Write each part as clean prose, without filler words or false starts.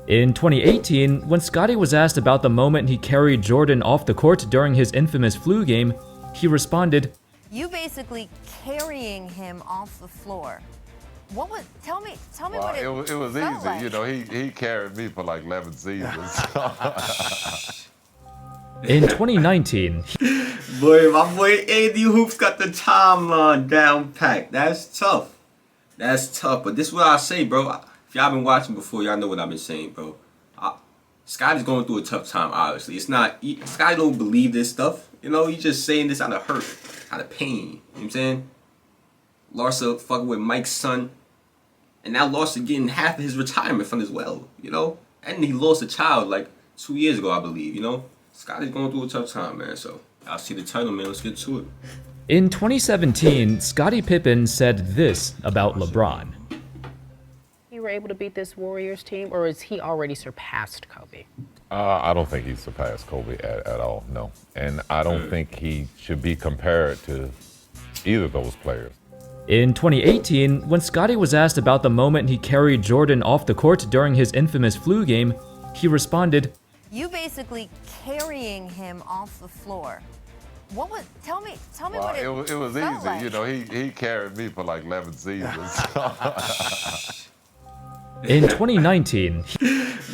In 2018, when Scottie was asked about the moment he carried Jordan off the court during his infamous flu game, he responded, "You basically carrying him off the floor. What was? Tell me what it was felt easy. like. You know, he carried me for like 11 seasons. In 2019, Boy, my boy AD Hoops got the timeline down packed. That's tough. That's tough. But this is what I say, bro. If y'all been watching before, y'all know what I've been saying, bro. Scottie's going through a tough time, obviously. It's not... Scottie don't believe this stuff. You know, he's just saying this out of hurt, out of pain. You know what I'm saying? Larsa fucking with Mike's son. And now Larsa getting half of his retirement fund as well, you know? And he lost a child like 2 years ago, I believe, you know? Scottie's going through a tough time, man. So, I'll see the title, man. Let's get to it. in 2017, Scottie Pippen said this about LeBron. You were able to beat this Warriors team, or is he already surpassed Kobe? I don't think he's surpassed Kobe at all, no. And I don't think he should be compared to either of those players. In 2018, when Scottie was asked about the moment he carried Jordan off the court during his infamous flu game, he responded, You basically carrying him off the floor. What was? Tell me what it was felt easy. like. You know, he carried me for like 11 seasons. In 2019,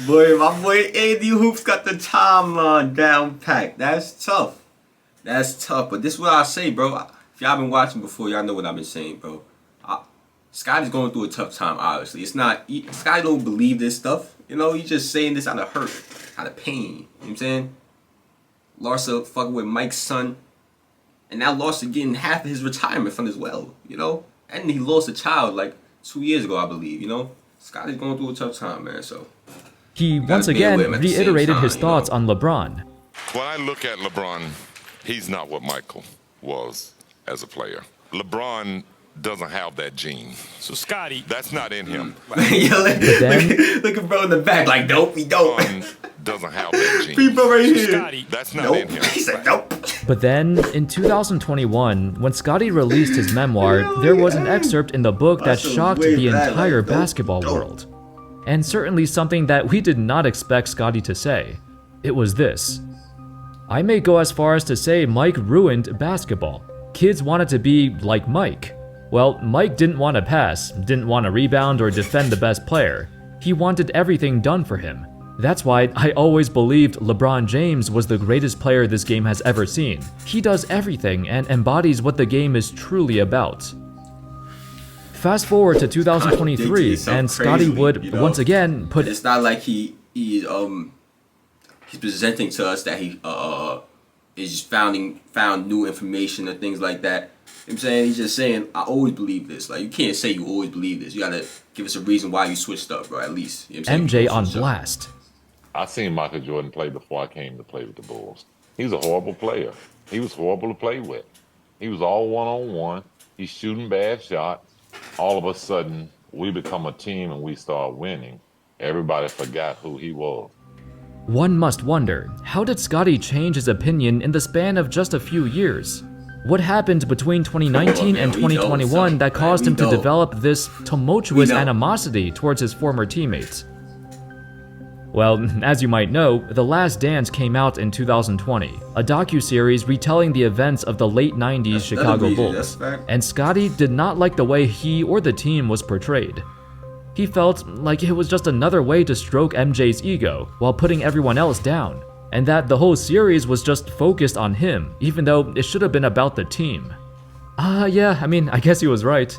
Boy, my boy AD Hoops got the timeline down packed. That's tough. That's tough. But this is what I say, bro. If y'all been watching before, y'all know what I've been saying, bro. Scottie's going through a tough time, obviously. It's not... Scottie don't believe this stuff. You know, he's just saying this out of hurt, out of pain. You know what I'm saying? Larsa fucking with Mike's son. And now Larsa getting half of his retirement fund as well, you know? And he lost a child like 2 years ago, I believe, you know? Scottie's going through a tough time, man, so... he once again reiterated his thoughts on LeBron. When I look at LeBron, he's not what Michael was as a player. LeBron doesn't have that gene. So Scottie, that's not in him. Yo, look at bro in the back like, nope, he don't. LeBron doesn't have that gene. People right here. Scottie, that's not Nope. in him. He said nope. But then, in 2021, when Scottie released his memoir, there was an excerpt in the book that shocked the entire basketball world. And certainly something that we did not expect Scottie to say. It was this: I may go as far as to say Mike ruined basketball. Kids wanted to be like Mike. Well, Mike didn't want to pass, didn't want to rebound or defend the best player. He wanted everything done for him. That's why I always believed LeBron James was the greatest player this game has ever seen. He does everything and embodies what the game is truly about. Fast forward to 2023, and Scottie would once again put... It's not like he's presenting to us that he is just found new information and things like that. You know what I'm saying? He's just saying, I always believe this. Like, you can't say you always believe this. You gotta give us a reason why you switched up, bro, at least. You know what I'm saying? MJ on blast. I seen Michael Jordan play before I came to play with the Bulls. He was a horrible player. He was horrible to play with. He was all one-on-one. He's shooting bad shots. All of a sudden, we become a team and we start winning. Everybody forgot who he was. One must wonder, how did Scottie change his opinion in the span of just a few years? What happened between 2019 and 2021 that caused him to develop this tumultuous animosity towards his former teammates? Well, as you might know, The Last Dance came out in 2020, a docuseries retelling the events of the late 90s Chicago Bulls, and Scottie did not like the way he or the team was portrayed. He felt like it was just another way to stroke MJ's ego while putting everyone else down, and that the whole series was just focused on him, even though it should have been about the team. Yeah, I mean, I guess he was right.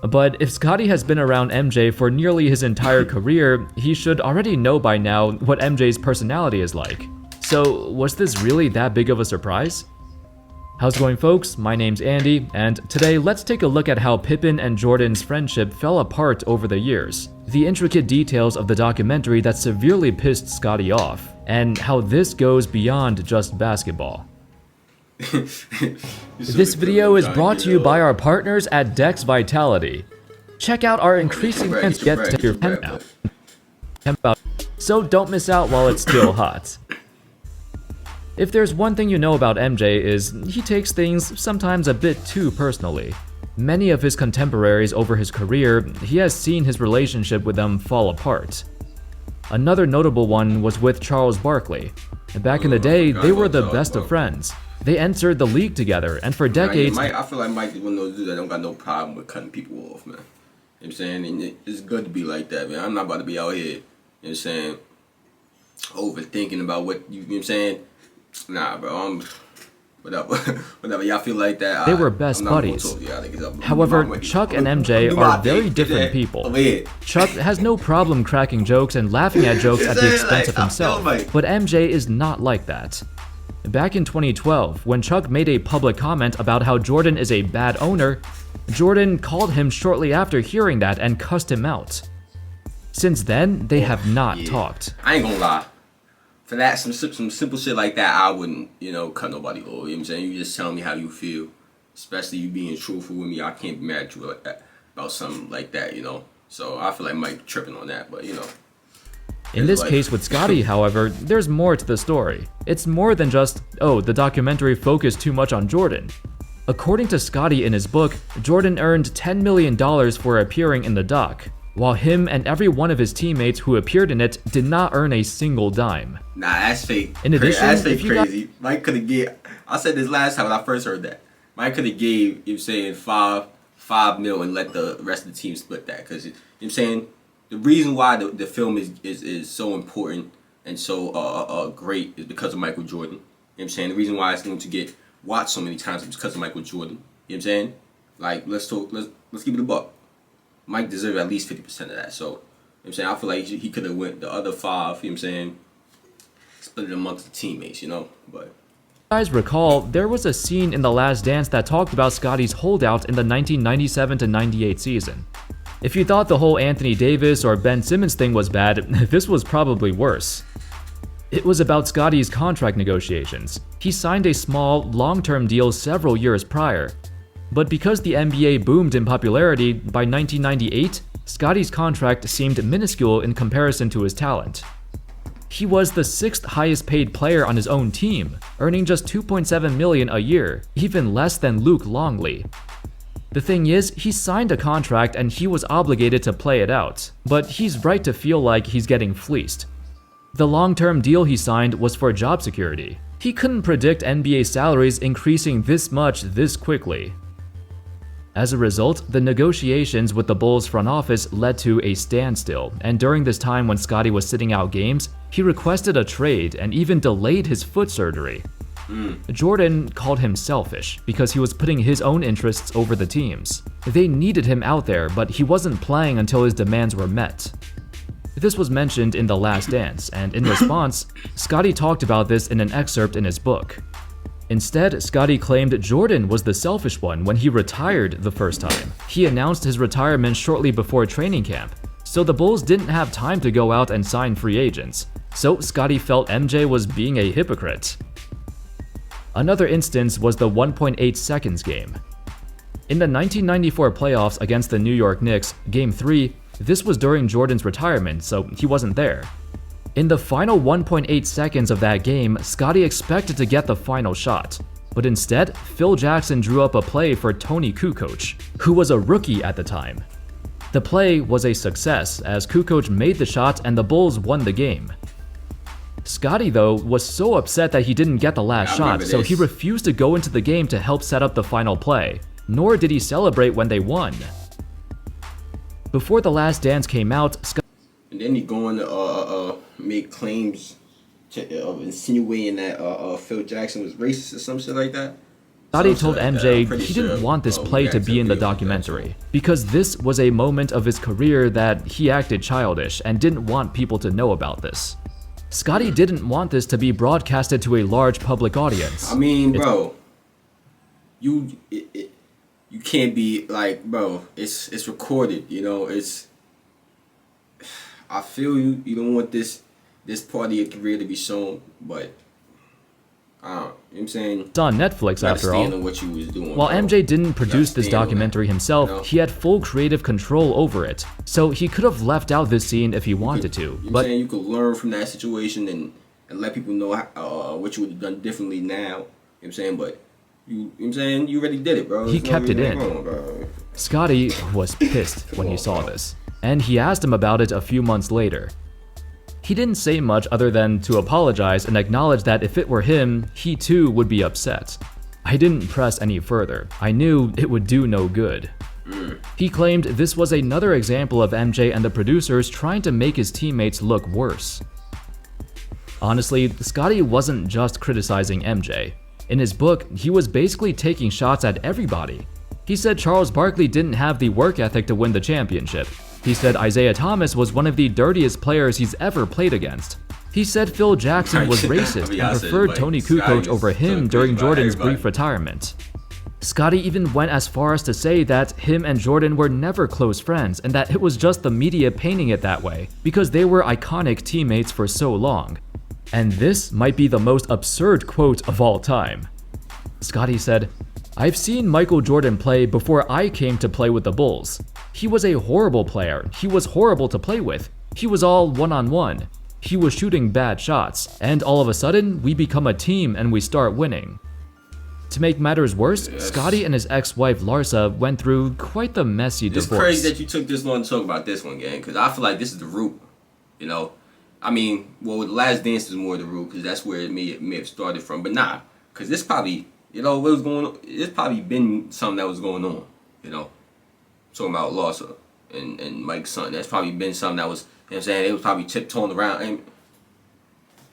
But if Scottie has been around MJ for nearly his entire career, he should already know by now what MJ's personality is like. So, was this really that big of a surprise? How's it going, folks? My name's Andy, and today let's take a look at how Pippen and Jordan's friendship fell apart over the years, the intricate details of the documentary that severely pissed Scottie off, and how this goes beyond just basketball. This video is brought to you by our partners at Dex Vitality. Check out our increasing chance to get to your pen now. So don't miss out while it's still hot. If there's one thing you know about MJ is he takes things sometimes a bit too personally. Many of his contemporaries over his career, he has seen his relationship with them fall apart. Another notable one was with Charles Barkley. Back in the day, they were the best of friends. They entered the league together, and for decades, I feel like Mike is one of those dudes that don't got no problem with cutting people off, man. You know what I'm saying? And it's good to be like that, man. I'm not about to be out here, you know what I'm saying, overthinking about you know what I'm saying? Nah, bro, whatever y'all feel like that. they were best buddies. However, Chuck and MJ are very different people. Chuck has no problem cracking jokes and laughing at jokes at the expense of himself, but MJ is not like that. Back in 2012, when Chuck made a public comment about how Jordan is a bad owner, Jordan called him shortly after hearing that and cussed him out. Since then, they have not talked. I ain't gonna lie. For that, some simple shit like that, I wouldn't, cut nobody off. You know what I'm saying? You just tell me how you feel. Especially you being truthful with me. I can't be mad at you like that, about something like that, So I feel like Mike tripping on that, but In this case with Scottie, however, there's more to the story. It's more than just, oh, the documentary focused too much on Jordan. According to Scottie in his book, Jordan earned $10 million for appearing in the doc, while him and every one of his teammates who appeared in it did not earn a single dime. Nah, that's fake. In addition, that's fake crazy. Mike could have gave. I said this last time when I first heard that. Mike could have gave, $5 mil and let the rest of the team split that. Because, I'm saying, the reason why the film is so important and so great is because of Michael Jordan. You know what I'm saying? The reason why it's going to get watched so many times is because of Michael Jordan. You know what I'm saying? Like, let's keep it a buck. Mike deserved at least 50% of that. So, you know what I'm saying? I feel like he could have went the other 5, you know what I'm saying? Split it amongst the teammates, But guys recall, there was a scene in The Last Dance that talked about Scottie's holdout in the 1997-98 season. If you thought the whole Anthony Davis or Ben Simmons thing was bad, this was probably worse. It was about Scottie's contract negotiations. He signed a small, long-term deal several years prior. But because the NBA boomed in popularity, by 1998, Scottie's contract seemed minuscule in comparison to his talent. He was the 6th highest paid player on his own team, earning just $2.7 million a year, even less than Luke Longley. The thing is, he signed a contract and he was obligated to play it out, but he's right to feel like he's getting fleeced. The long-term deal he signed was for job security. He couldn't predict NBA salaries increasing this much this quickly. As a result, the negotiations with the Bulls front office led to a standstill, and during this time when Scottie was sitting out games, he requested a trade and even delayed his foot surgery. Jordan called him selfish because he was putting his own interests over the team's. They needed him out there, but he wasn't playing until his demands were met. This was mentioned in The Last Dance, and in response, Scottie talked about this in an excerpt in his book. Instead, Scottie claimed Jordan was the selfish one when he retired the first time. He announced his retirement shortly before training camp, so the Bulls didn't have time to go out and sign free agents. So Scottie felt MJ was being a hypocrite. Another instance was the 1.8 seconds game. In the 1994 playoffs against the New York Knicks, Game 3, this was during Jordan's retirement, so he wasn't there. In the final 1.8 seconds of that game, Scottie expected to get the final shot, but instead, Phil Jackson drew up a play for Tony Kukoc, who was a rookie at the time. The play was a success as Kukoc made the shot and the Bulls won the game. Scottie, though, was so upset that he didn't get the last shot, so he refused to go into the game to help set up the final play, nor did he celebrate when they won. Before The Last Dance came out, and then he going to make claims of insinuating that Phil Jackson was racist or some shit like that. Scottie told MJ he didn't want this play to be in the documentary because this was a moment of his career that he acted childish and didn't want people to know about this. Scottie didn't want this to be broadcasted to a large public audience. I mean, bro, you can't be like, bro, it's recorded, it's. I feel you don't want this part of your career to be shown, but you know what I'm saying? It's on Netflix after all. What you was doing, while bro. MJ didn't produce this documentary himself, he had full creative control over it, so he could have left out this scene if he wanted to. You know what I'm but saying? You could learn from that situation and let people know what you would have done differently now. You know what I'm saying? But you know what I'm saying? You already did it, bro. He kept it in. Scottie was pissed when he saw this, and he asked him about it a few months later. He didn't say much other than to apologize and acknowledge that if it were him, he too would be upset. I didn't press any further. I knew it would do no good. He claimed this was another example of MJ and the producers trying to make his teammates look worse. Honestly, Scottie wasn't just criticizing MJ. In his book, he was basically taking shots at everybody. He said Charles Barkley didn't have the work ethic to win the championship. He said Isaiah Thomas was one of the dirtiest players he's ever played against. He said Phil Jackson was racist and preferred Tony Kukoc over him during Jordan's brief retirement. Scottie even went as far as to say that him and Jordan were never close friends and that it was just the media painting it that way because they were iconic teammates for so long. And this might be the most absurd quote of all time. Scottie said, "I've seen Michael Jordan play before I came to play with the Bulls. He was a horrible player. He was horrible to play with. He was all one-on-one. He was shooting bad shots, and all of a sudden, we become a team and we start winning." To make matters worse, Scottie and his ex-wife Larsa went through quite the messy divorce. It's crazy that you took this long to talk about this one, gang, because I feel like this is the root, you know? I mean, well, The Last Dance is more the root, because that's where it may have started from, but nah, because this probably, you know, what was going on, it's probably been something that was going on, you know? Talking about Larsa and Mike's son, that's probably been something that was, you know what I'm saying, they was probably tiptoeing around, and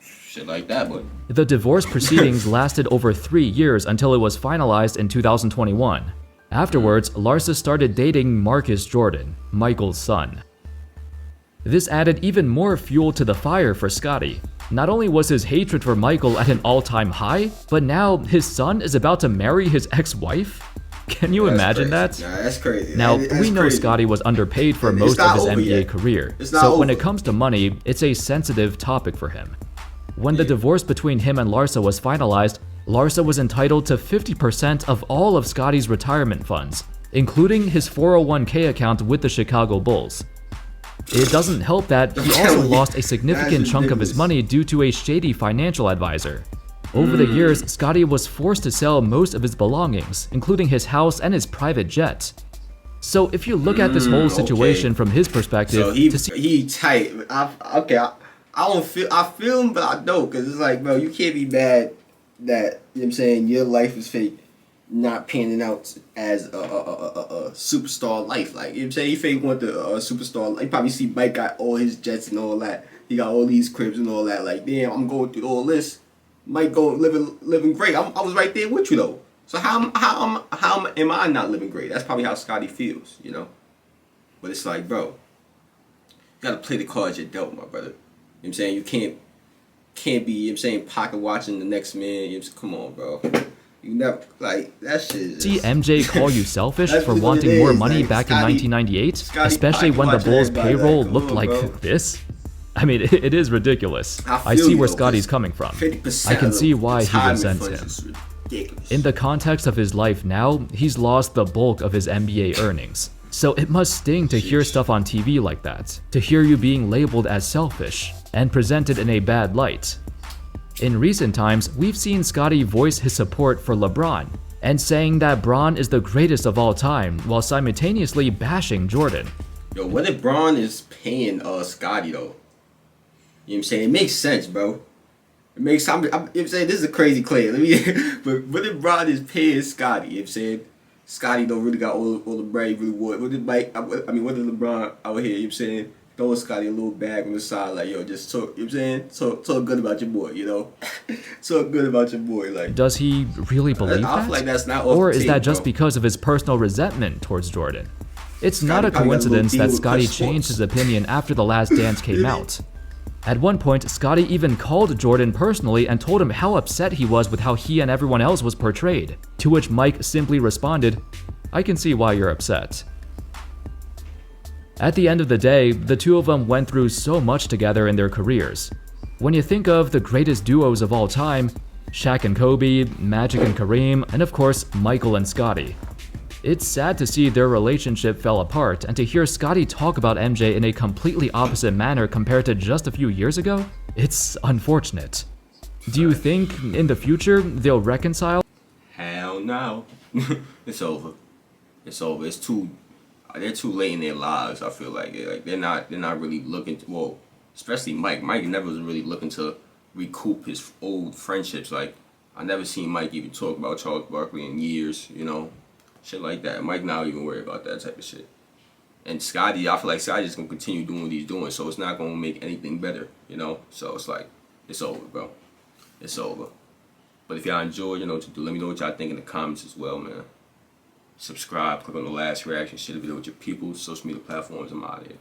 shit like that, but... The divorce proceedings lasted over 3 years until it was finalized in 2021. Afterwards, Larsa started dating Marcus Jordan, Michael's son. This added even more fuel to the fire for Scottie. Not only was his hatred for Michael at an all-time high, but now his son is about to marry his ex-wife? Can you imagine that? Nah, that's crazy. Now, That's we know crazy. Scottie was underpaid for most of his NBA career, so when it comes to money, it's a sensitive topic for him. When the divorce between him and Larsa was finalized, Larsa was entitled to 50% of all of Scottie's retirement funds, including his 401k account with the Chicago Bulls. It doesn't help that he also lost a significant chunk of his money due to a shady financial advisor. Over the years, Scottie was forced to sell most of his belongings, including his house and his private jet. So if you look at this whole situation from his perspective, so he tight. I feel him, but I don't, because it's like, bro, you can't be mad that, you know what I'm saying, your life is fake, not panning out as a superstar life. Like, you know what I'm saying, he fake want the superstar life. You probably see Mike got all his jets and all that. He got all these cribs and all that. Like, damn, I'm going through all this. Mike going living great. I was right there with you though. So how am I not living great? That's probably how Scottie feels, you know. But it's like, bro, you gotta play the cards you're dealt, my brother. You know what I'm saying? You can't be, you know what I'm saying, pocket watching the next man. You know, come on, bro. You never, like, that shit is... See MJ call you selfish for wanting more money back in 1998, especially when the Bulls' payroll looked like this? I mean, it is ridiculous. I see where Scottie's coming from. I can see why he resents him. In the context of his life now, he's lost the bulk of his NBA earnings. So it must sting to hear stuff on TV like that, to hear you being labeled as selfish and presented in a bad light. In recent times, we've seen Scottie voice his support for LeBron and saying that Bron is the greatest of all time while simultaneously bashing Jordan. Yo, what if Bron is paying Scottie though? You know what I'm saying? It makes sense, bro. It makes I'm you know what I'm saying, this is a crazy claim. But what if Bron is paying Scottie? You know what I'm saying? Scottie don't really got all the bread he really would. What did Mike, what did LeBron out here, you know what I'm saying? Throwing Scottie a little bag on the side, like, yo, just talk, you know what I'm saying? Talk good about your boy, you know? Talk good about your boy, like. Does he really believe that? I feel like that's not off or the is table, that just bro. because of his personal resentment towards Jordan? It's Scottie not a probably got a little coincidence deal that with Scottie Chris changed Sports. his opinion after The Last Dance came out. At one point, Scottie even called Jordan personally and told him how upset he was with how he and everyone else was portrayed, to which Mike simply responded, "I can see why you're upset." At the end of the day, the two of them went through so much together in their careers. When you think of the greatest duos of all time, Shaq and Kobe, Magic and Kareem, and of course, Michael and Scottie. It's sad to see their relationship fell apart and to hear Scottie talk about MJ in a completely opposite manner compared to just a few years ago. It's unfortunate. Do you think in the future they'll reconcile? Hell no. It's over. It's over. They're too late in their lives. I feel like they're not really looking to, well, especially Mike. Mike never was really looking to recoup his old friendships. Like, I never seen Mike even talk about Charles Barkley in years, you know, shit like that. Mike not even worried about that type of shit. And Scottie, I feel like Scottie's gonna continue doing what he's doing, so it's not gonna make anything better, you know. So it's like, it's over, bro. It's over. But if y'all enjoy, you know what to do. Let me know what y'all think in the comments as well, man. Subscribe, click on the last reaction, share the video with your people, social media platforms. I'm out of here.